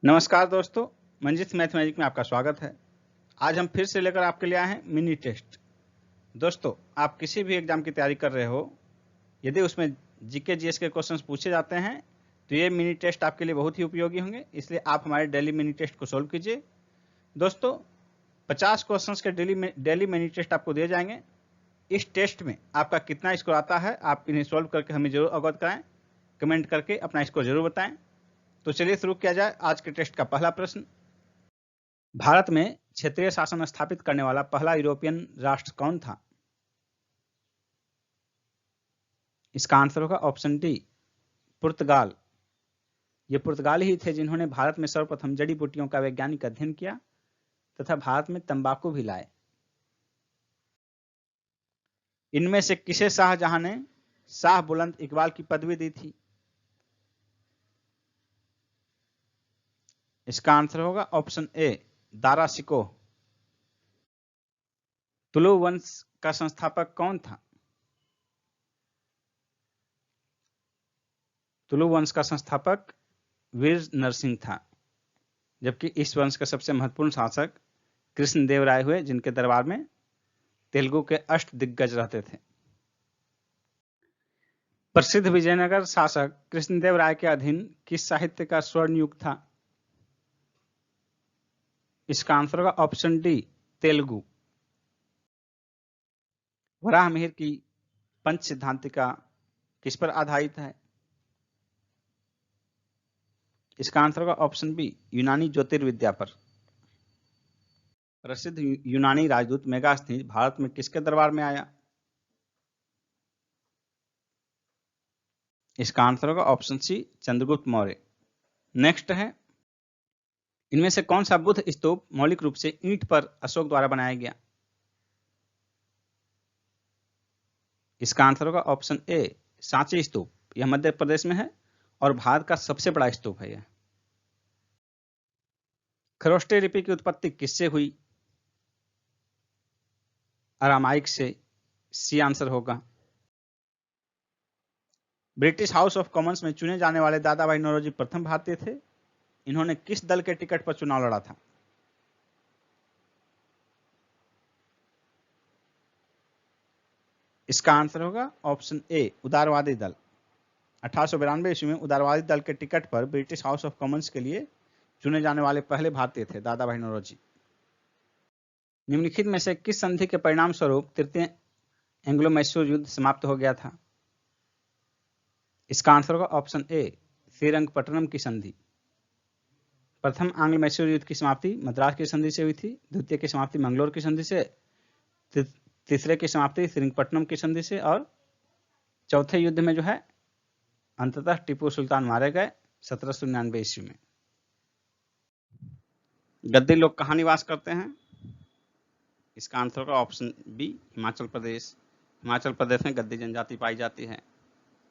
नमस्कार दोस्तों, मंजित मैथमेटिक में आपका स्वागत है। आज हम फिर से लेकर आपके लिए आए हैं मिनी टेस्ट। दोस्तों, आप किसी भी एग्जाम की तैयारी कर रहे हो, यदि उसमें जीके जीएस के क्वेश्चंस पूछे जाते हैं तो ये मिनी टेस्ट आपके लिए बहुत ही उपयोगी होंगे, इसलिए आप हमारे डेली मिनी टेस्ट को सोल्व कीजिए। दोस्तों, 50 क्वेश्चंस के डेली मिनी टेस्ट आपको दिए जाएंगे। इस टेस्ट में आपका कितना स्कोर आता है, आप इन्हें सोल्व करके हमें जरूर अवगत कराएं। कमेंट करके अपना स्कोर जरूर बताएं। तो चलिए शुरू किया जाए। आज के टेस्ट का पहला प्रश्न, भारत में क्षेत्रीय शासन स्थापित करने वाला पहला यूरोपियन राष्ट्र कौन था? इसका आंसर होगा ऑप्शन डी, पुर्तगाल। ये पुर्तगाली ही थे जिन्होंने भारत में सर्वप्रथम जड़ी बूटियों का वैज्ञानिक अध्ययन किया तथा भारत में तंबाकू भी लाए। इनमें से किसे शाहजहां ने शाह बुलंद इकबाल की पदवी दी थी? इसका आंसर होगा ऑप्शन ए, दारा शिकोह। तुलु वंश का संस्थापक कौन था? तुलु वंश का संस्थापक वीर नरसिंह था, जबकि इस वंश के सबसे महत्वपूर्ण शासक कृष्णदेव राय हुए, जिनके दरबार में तेलुगु के अष्ट दिग्गज रहते थे। प्रसिद्ध विजयनगर शासक कृष्णदेव राय के अधीन किस साहित्य का स्वर्ण युग था? इसका आंसर होगा ऑप्शन डी, तेलुगु। वराहमिहिर की पंच सिद्धांतिका किस पर आधारित है? इसका आंसर होगा ऑप्शन बी, यूनानी ज्योतिर्विद्या पर। प्रसिद्ध यूनानी राजदूत मेगास्थनीज भारत में किसके दरबार में आया? इसका आंसर होगा option C, Chandragupta Maurya. Next है, इनमें से कौन सा बुद्ध स्तूप मौलिक रूप से ईंट पर अशोक द्वारा बनाया गया? इसका आंसर होगा ऑप्शन ए, सांची स्तूप। यह मध्य प्रदेश में है और भारत का सबसे बड़ा स्तूप है यह। खरोष्टे लिपि की उत्पत्ति किससे हुई? अरामाइक से। सी आंसर होगा। ब्रिटिश हाउस ऑफ कॉमन्स में चुने जाने वाले दादा भाई नौरोजी प्रथम भारतीय थे। इन्होंने किस दल के टिकट पर चुनाव लड़ा था? इसका आंसर होगा ऑप्शन ए, उदारवादी दल। 1892 ईस्वी में उदारवादी दल के टिकट पर ब्रिटिश हाउस ऑफ कॉमन्स के लिए चुने जाने वाले पहले भारतीय थे दादा भाई नौरोजी। निम्नलिखित में से किस संधि के परिणाम स्वरूप तृतीय एंग्लो मैसूर युद्ध समाप्त हो गया था? इसका आंसर होगा ऑप्शन ए, श्रीरंगपट्टनम की संधि। प्रथम आंग्ल मैसूर युद्ध की समाप्ति मद्रास की संधि से हुई थी, द्वितीय की समाप्ति मंगलोर की संधि से, तीसरे की समाप्ति श्रीरंगपट्टनम की संधि से, और चौथे युद्ध में जो है अंततः टीपू सुल्तान मारे गए 1799 ईस्वी में। गद्दी लोग कहाँ निवास करते हैं? इसका आंसर होगा ऑप्शन बी, हिमाचल प्रदेश। हिमाचल प्रदेश में गद्दी जनजाति पाई जाती है।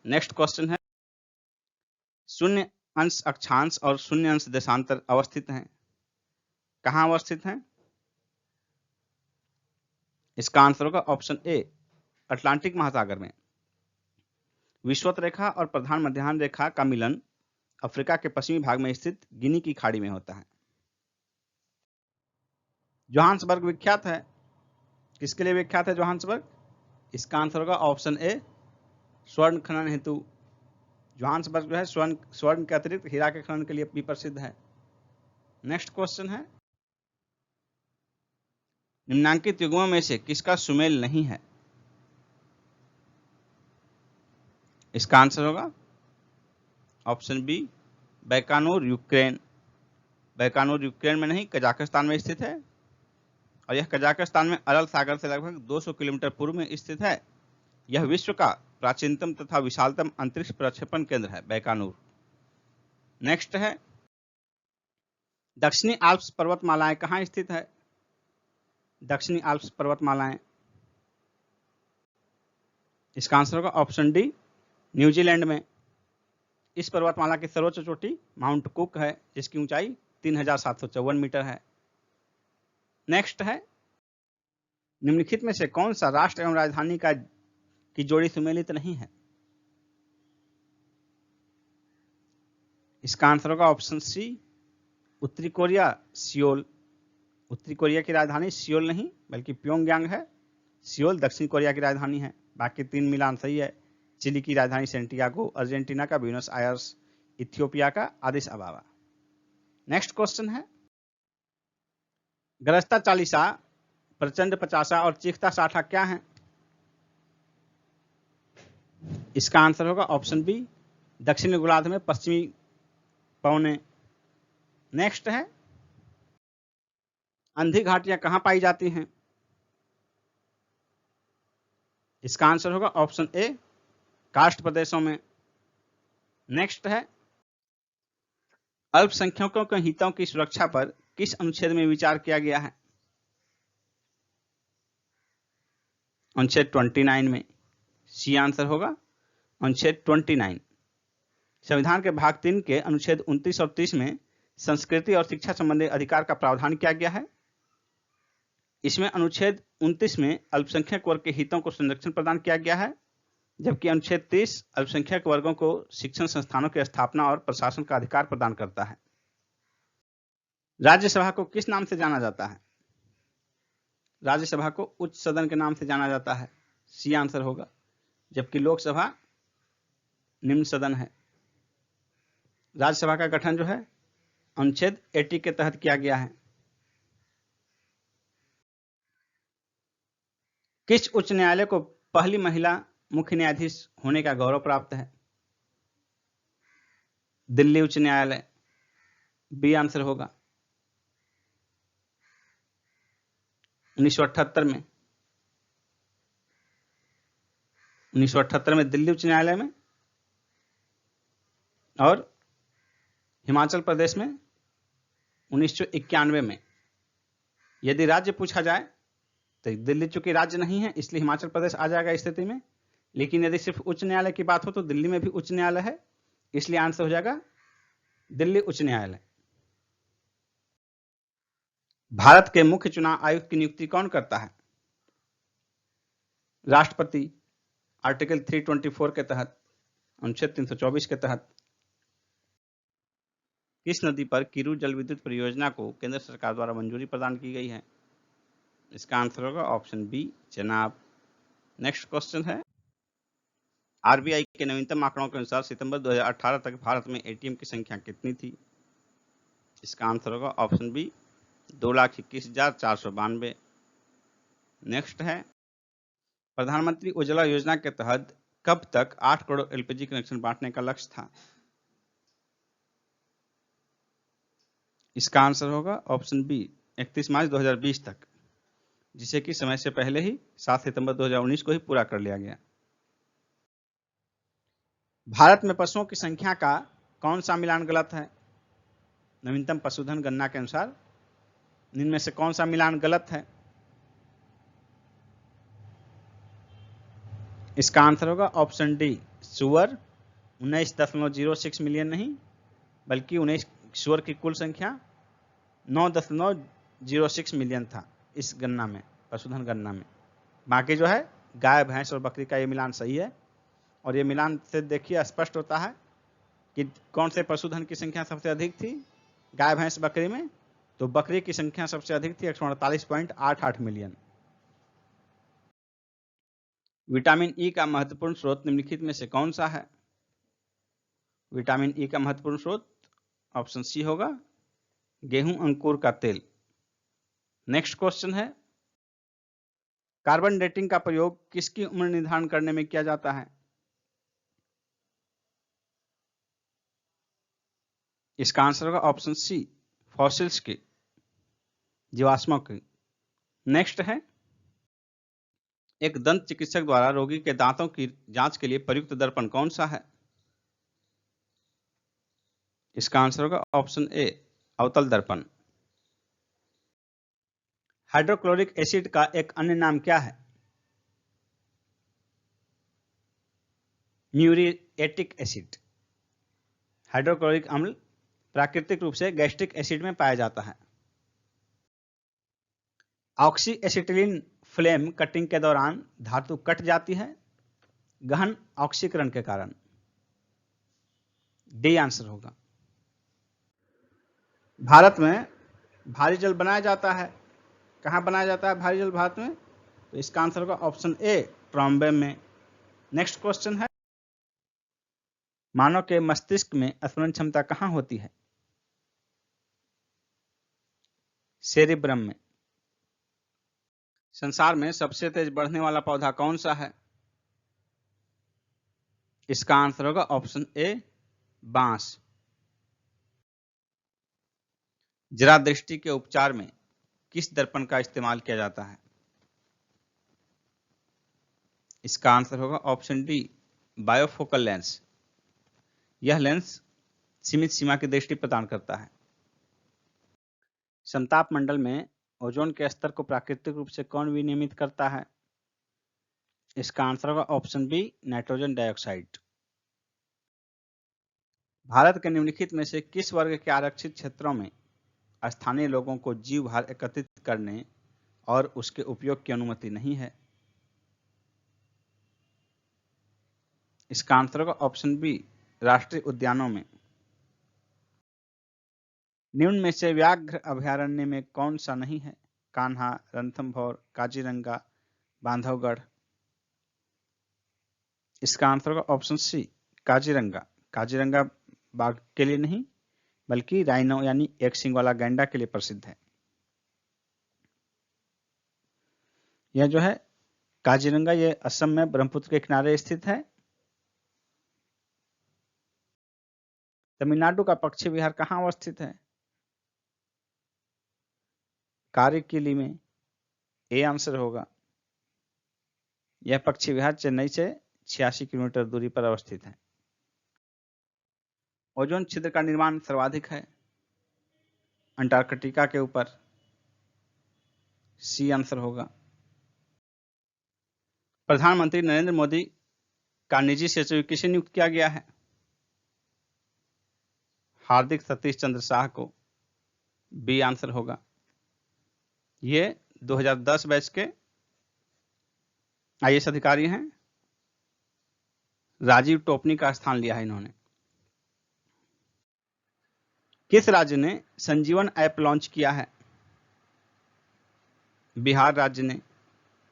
नेक्स्ट क्वेश्चन है, शून्य अंश अक्षांश और शून्य अंश देशांतर अवस्थित हैं, कहाँ अवस्थित हैं? इसका आंसर होगा ऑप्शन ए, अटलांटिक महासागर में। विषुवत रेखा और प्रधान मध्याह्न रेखा का मिलन अफ्रीका के पश्चिमी भाग में स्थित गिनी की खाड़ी में होता है। जोहान्सबर्ग विख्यात है, किसके लिए विख्यात है जोहान्सबर्ग? इसका आंसर होगा ऑप्शन ए, स्वर्ण खनन हेतु। जोहान्सबर्ग जो है स्वर्ण के अतिरिक्त हीरा के खनन के लिए भी प्रसिद्ध है। नेक्स्ट क्वेश्चन है, निम्नांकित युग्मों में से किसका सुमेल नहीं है? इसका आंसर होगा option B, Baikonur Ukraine. Baikonur Ukraine में नहीं, कजाकिस्तान में स्थित है और यह कजाकिस्तान में अरल सागर से लगभग 200 किलोमीटर पूर्व में स्थित है। यह विश्व का प्राचीनतम तथा विशालतम अंतरिक्ष प्रक्षेपण केंद्र है बैकानूर। नेक्स्ट है, दक्षिणी आल्प्स पर्वतमालाएं कहाँ स्थित है? दक्षिणी आल्प्स पर्वतमालाएं, इसका आंसर होगा ऑप्शन डी, न्यूजीलैंड में। इस पर्वतमाला की सर्वोच्च चोटी माउंट कुक है, जिसकी ऊंचाई 3754 मीटर है। नेक्स्ट है, निम्नलिखित में से कौन सा राष्ट्र एवं राजधानी की जोड़ी सुमेलित नहीं है? इसका आंसर होगा ऑप्शन सी, उत्तरी कोरिया सियोल, उत्तरी कोरिया की राजधानी सियोल नहीं बल्कि प्योंगयांग है। सियोल दक्षिण कोरिया की राजधानी है। बाकी 3 मिलान सही है। चिली की राजधानी सेंटियागो, अर्जेंटीना का ब्यूनस आयर्स, इथियोपिया का आदिस अबाबा। नेक्स्ट क्वेश्चन है, गरजता चालीसा, प्रचंड पचासा और चीखता साठा क्या है? इसका आंसर होगा ऑप्शन बी, दक्षिणी गोलार्ध में पश्चिमी पवने। नेक्स्ट है, अंधी घाटियां कहां पाई जाती हैं? इसका आंसर होगा ऑप्शन ए, कार्स्ट प्रदेशों में। नेक्स्ट है, अल्पसंख्यकों के हितों की सुरक्षा पर किस अनुच्छेद में विचार किया गया है? अनुच्छेद 29 में। सी आंसर होगा अनुच्छेद 29। संविधान के भाग 3 के अनुच्छेद 29 और 30 में संस्कृति और शिक्षा संबंधी अधिकार का प्रावधान किया गया है। इसमें अनुच्छेद 29 में अल्पसंख्यक वर्ग के हितों को संरक्षण प्रदान किया गया है, जबकि अनुच्छेद 30 अल्पसंख्यक वर्गों को शिक्षण संस्थानों की स्थापना और प्रशासन का अधिकार प्रदान करता है। राज्यसभा को किस नाम से जाना जाता है? राज्यसभा को उच्च सदन के नाम से जाना जाता है। सी आंसर होगा, जबकि लोकसभा निम्न सदन है। राज्यसभा का गठन जो है अनुच्छेद 80 के तहत किया गया है। किस उच्च न्यायालय को पहली महिला मुख्य न्यायाधीश होने का गौरव प्राप्त है? दिल्ली उच्च न्यायालय। बी आंसर होगा। 1978 में 1978 में दिल्ली उच्च न्यायालय में, और हिमाचल प्रदेश में 1991 में। यदि राज्य पूछा जाए तो दिल्ली चूंकि राज्य नहीं है इसलिए हिमाचल प्रदेश आ जाएगा इस स्थिति में, लेकिन यदि सिर्फ उच्च न्यायालय की बात हो तो दिल्ली में भी उच्च न्यायालय है, इसलिए आंसर हो जाएगा दिल्ली उच्च न्यायालय। भारत के मुख्य चुनाव आयुक्त की नियुक्ति कौन करता है? राष्ट्रपति, आर्टिकल 324 के तहत, अनुच्छेद 324 के तहत। किस नदी पर किरू जल विद्युत परियोजना को केंद्र सरकार द्वारा मंजूरी प्रदान की गई है? इसका आंसर होगा option B, Chenab. Next question है, आरबीआई के नवीनतम आंकड़ों के अनुसार सितंबर 2018 तक भारत में एटीएम की संख्या कितनी थी? इसका आंसर होगा ऑप्शन बी, 2,21,492। नेक्स्ट है, प्रधानमंत्री उज्ज्वला योजना के तहत कब तक 8 करोड़ एलपीजी कनेक्शन बांटने का लक्ष्य था? इसका आंसर होगा ऑप्शन बी, 31 मार्च 2020 तक, जिसे कि समय से पहले ही 7 सितंबर 2019 को ही पूरा कर लिया गया। भारत में पशुओं की संख्या का कौन सा मिलान गलत है? नवीनतम पशुधन गणना के अनुसार इनमें में से कौन सा मिलान गलत है? इसका आंसर होगा ऑप्शन डी, सुअर। 19.06 मिलियन नहीं बल्कि 19 सुअर की कुल संख्या 9.06 मिलियन था इस गणना में, पशुधन गणना में। बाकी जो है गाय, भैंस और बकरी का ये मिलान सही है, और ये मिलान से देखिए स्पष्ट होता है कि कौन से पशुधन की संख्या सबसे अधिक थी गाय, भैंस, बकरी में। तो बकरी की संख्या सबसे अधिक थी, 148.88 मिलियन। विटामिन ई का महत्वपूर्ण स्रोत निम्नलिखित में से कौन सा है? विटामिन ई का महत्वपूर्ण स्रोत ऑप्शन सी होगा, गेहूं अंकुर का तेल। नेक्स्ट क्वेश्चन है, कार्बन डेटिंग का प्रयोग किसकी उम्र निर्धारण करने में किया जाता है? इसका आंसर होगा ऑप्शन सी, फॉसिल्स की, जीवाश्मों की। नेक्स्ट है, एक दंत चिकित्सक द्वारा रोगी के दांतों की जांच के लिए प्रयुक्त दर्पण कौन सा है? इसका आंसर होगा ऑप्शन ए, अवतल दर्पण। हाइड्रोक्लोरिक एसिड का एक अन्य नाम क्या है? Muriatic acid. हाइड्रोक्लोरिक अम्ल प्राकृतिक रूप से गैस्ट्रिक एसिड में पाया जाता है। ऑक्सी एसिटिलीन फ्लेम कटिंग के दौरान धातु कट जाती है, गहन ऑक्सीकरण के कारण। डी आंसर होगा। भारत में भारी जल बनाया जाता है, कहाँ बनाया जाता है भारी जल भारत में? तो इसका आंसर होगा ऑप्शन ए, ट्रॉम्बे में। नेक्स्ट क्वेश्चन है, मानव के मस्तिष्क में स्मरण क्षमता कहाँ होती है? सेरिब्रम में। संसार में सबसे तेज बढ़ने वाला पौधा कौन सा है? इसका आंसर होगा ऑप्शन ए, बांस। जरा दृष्टि के उपचार में किस दर्पण का इस्तेमाल किया जाता है? इसका आंसर होगा ऑप्शन डी, बायोफोकल लेंस। यह लेंस सीमित सीमा की दृष्टि प्रदान करता है। समताप मंडल में ओजोन के स्तर को प्राकृतिक रूप से कौन विनियमित करता है? इसका आंसर होगा option B, nitrogen dioxide. Bharat के निम्नलिखित में से किस वर्ग के आरक्षित क्षेत्रों में स्थानीय लोगों को जीव भार एकत्रित करने और उसके उपयोग की अनुमति नहीं है? इसका आंसर होगा ऑप्शन बी, राष्ट्रीय उद्यानों में। निम्न में से व्याघ्र अभयारण्य में कौन सा नहीं है? कान्हा, रणथंभौर, काजीरंगा, बांधवगढ़। इसका आंसर होगा ऑप्शन सी, काजीरंगा। काजीरंगा बाघ के लिए नहीं बल्कि राइनो यानी एक सिंग वाला गैंडा के लिए प्रसिद्ध है। यह जो है काजीरंगा, ये असम में ब्रह्मपुत्र के किनारे स्थित है। तमिलनाडु का पक्षी विहार कहाँ अवस्थित है? कारिकिली में। ए आंसर होगा। यह पक्षी विहार चेन्नई से 86 किलोमीटर दूरी पर अवस्थित है। ओजोन छिद्र का निर्माण सर्वाधिक है अंटार्कटिका के ऊपर। सी आंसर होगा। प्रधानमंत्री नरेंद्र मोदी का निजी सचिव किसे नियुक्त किया गया है? हार्दिक सतीश चंद्र शाह को। बी आंसर होगा। ये 2010 बैच के आईएएस अधिकारी हैं। राजीव टोपनी का स्थान लिया है इन्होंने। किस राज्य ने संजीवन ऐप लॉन्च किया है? बिहार राज्य ने।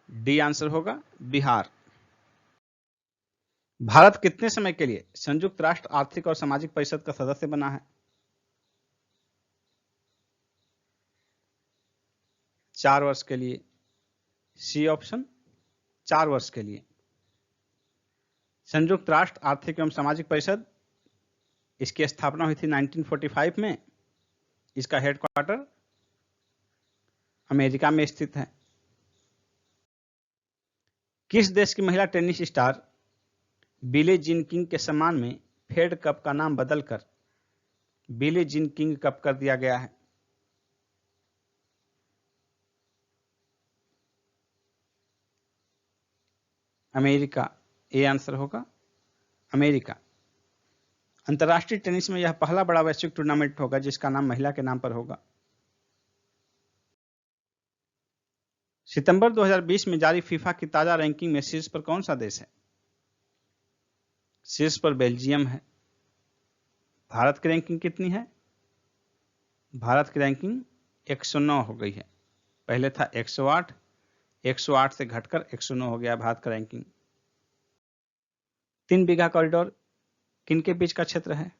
डी आंसर होगा, बिहार। भारत कितने समय के लिए संयुक्त राष्ट्र आर्थिक और सामाजिक परिषद का सदस्य बना है? 4 वर्ष के लिए। सी ऑप्शन, 4 वर्ष के लिए। संयुक्त राष्ट्र आर्थिक एवं सामाजिक परिषद, इसकी स्थापना हुई थी 1945 में। इसका हेडक्वार्टर अमेरिका में स्थित है। किस देश की महिला tennis star Billie Jean King के सम्मान में फेड कप का नाम बदलकर बिली जीन किंग कप कर दिया गया है? अमेरिका। ए आंसर होगा, अमेरिका। अंतर्राष्ट्रीय टेनिस में यह पहला बड़ा वैश्विक टूर्नामेंट होगा जिसका नाम महिला के नाम पर होगा। सितंबर 2020 में जारी फीफा की ताजा रैंकिंग में शीर्ष पर कौन सा देश है? शीर्ष पर बेल्जियम है। भारत की रैंकिंग कितनी है? भारत की रैंकिंग 109 हो गई है। पहले था 108, 108 से घटकर 109 हो गया भारत का रैंकिंग। 3 बीघा कॉरिडोर किनके बीच का क्षेत्र है?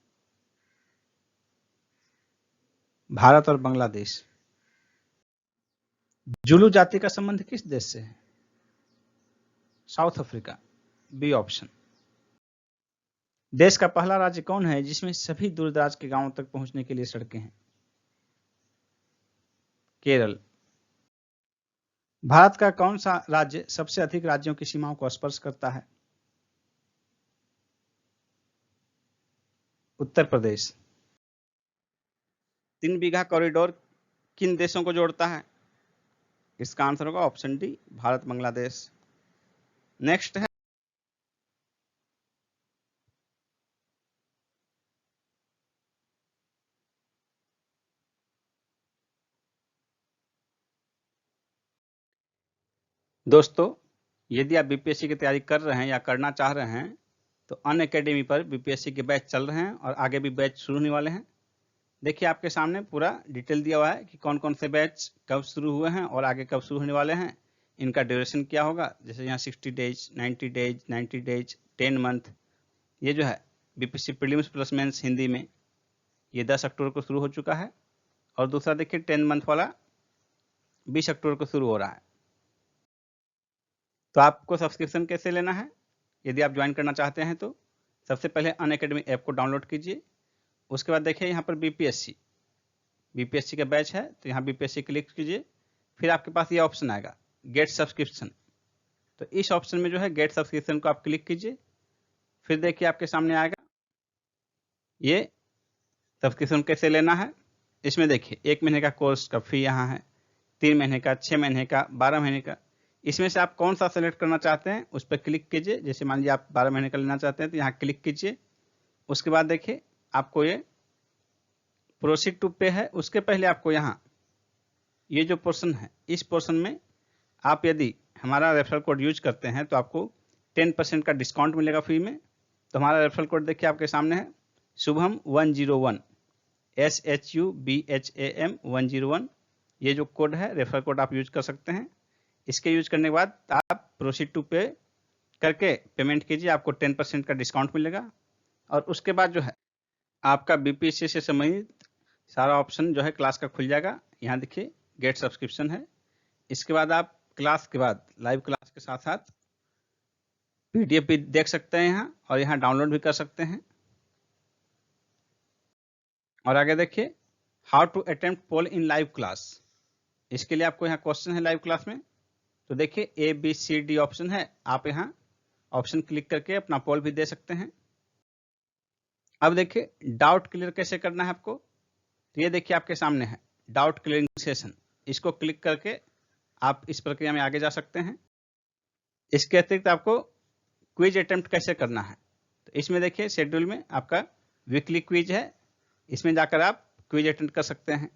भारत और बांग्लादेश। जुलू जाति का संबंध किस देश से है? South Africa. B option. देश का पहला राज्य कौन है जिसमें सभी दूरदराज के गांवों तक पहुंचने के लिए सड़कें हैं? केरल। भारत का कौन सा राज्य सबसे अधिक राज्यों की सीमाओं को स्पर्श करता है? उत्तर प्रदेश। 3 बीघा कॉरिडोर किन देशों को जोड़ता है? इसका आंसर होगा option D, Bharat Bangladesh. Next है, दोस्तों यदि आप बीपीएससी की तैयारी कर रहे हैं या करना चाह रहे हैं तो अनअकैडमी पर बीपीएससी के बैच चल रहे हैं और आगे भी बैच शुरू होने वाले हैं। देखिए आपके सामने पूरा डिटेल दिया हुआ है कि कौन कौन से बैच कब शुरू हुए हैं और आगे कब शुरू होने वाले हैं, इनका ड्यूरेशन क्या होगा। जैसे यहाँ 60 डेज, 90 डेज, 90 डेज, 10 मंथ। ये जो है BPSC prelims plus mains Hindi में ये 10 अक्टूबर को शुरू हो चुका है, और दूसरा देखिए 10 मंथ वाला 20 अक्टूबर को शुरू हो रहा है। तो आपको सब्सक्रिप्शन कैसे लेना है, यदि आप ज्वाइन करना चाहते हैं तो सबसे पहले अनअकैडमी ऐप को डाउनलोड कीजिए। उसके बाद देखिए यहाँ पर बीपीएससी का बैच है, तो यहाँ बीपीएससी क्लिक कीजिए। फिर आपके पास ये ऑप्शन आएगा गेट सब्सक्रिप्शन। तो इस ऑप्शन में जो है गेट सब्सक्रिप्शन को आप क्लिक कीजिए। फिर देखिए आपके सामने आएगा ये सब्सक्रिप्शन कैसे लेना है। इसमें देखिए 1 महीने का कोर्स का फी यहाँ है, 3 महीने का, 6 महीने का, 12 महीने का। इसमें से आप कौन सा सेलेक्ट करना चाहते हैं उस पर क्लिक कीजिए। जैसे मान लीजिए आप 12 महीने का लेना चाहते हैं तो यहाँ क्लिक कीजिए। उसके बाद देखिए आपको ये प्रोसीड टू पे है, उसके पहले आपको यहाँ ये जो पोर्शन है, इस पोर्शन में आप यदि हमारा रेफरल कोड यूज करते हैं तो आपको 10% का डिस्काउंट मिलेगा फ्री में। तो हमारा रेफरल कोड देखिए आपके सामने है, शुभम 101, SHUBHAM 101। ये जो कोड है रेफरल कोड आप यूज कर सकते हैं। इसके यूज करने के बाद आप प्रोसीड टू पे करके पेमेंट कीजिए, आपको 10% का डिस्काउंट मिलेगा। और उसके बाद जो है आपका बीपीएससी से संबंधित सारा ऑप्शन जो है क्लास का खुल जाएगा। यहाँ देखिए गेट सब्सक्रिप्शन है। इसके बाद आप क्लास के बाद लाइव क्लास के साथ साथ पीडीएफ भी देख सकते हैं यहाँ, और यहाँ डाउनलोड भी कर सकते हैं। और आगे देखिए how to attempt poll in live class. इसके लिए आपको यहाँ क्वेश्चन है लाइव क्लास में, तो देखिए ABCD ऑप्शन है, आप यहाँ ऑप्शन क्लिक करके अपना पोल भी दे सकते हैं। अब देखिए डाउट क्लियर कैसे करना है आपको, तो ये देखिए आपके सामने है डाउट क्लियरिंग सेशन। इसको क्लिक करके आप इस प्रक्रिया में आगे जा सकते हैं। इसके अतिरिक्त आपको क्विज अटेम्प्ट कैसे करना है, तो इसमें देखिए शेड्यूल में आपका वीकली क्विज है, इसमें जाकर आप क्विज अटेम्प्ट कर सकते हैं।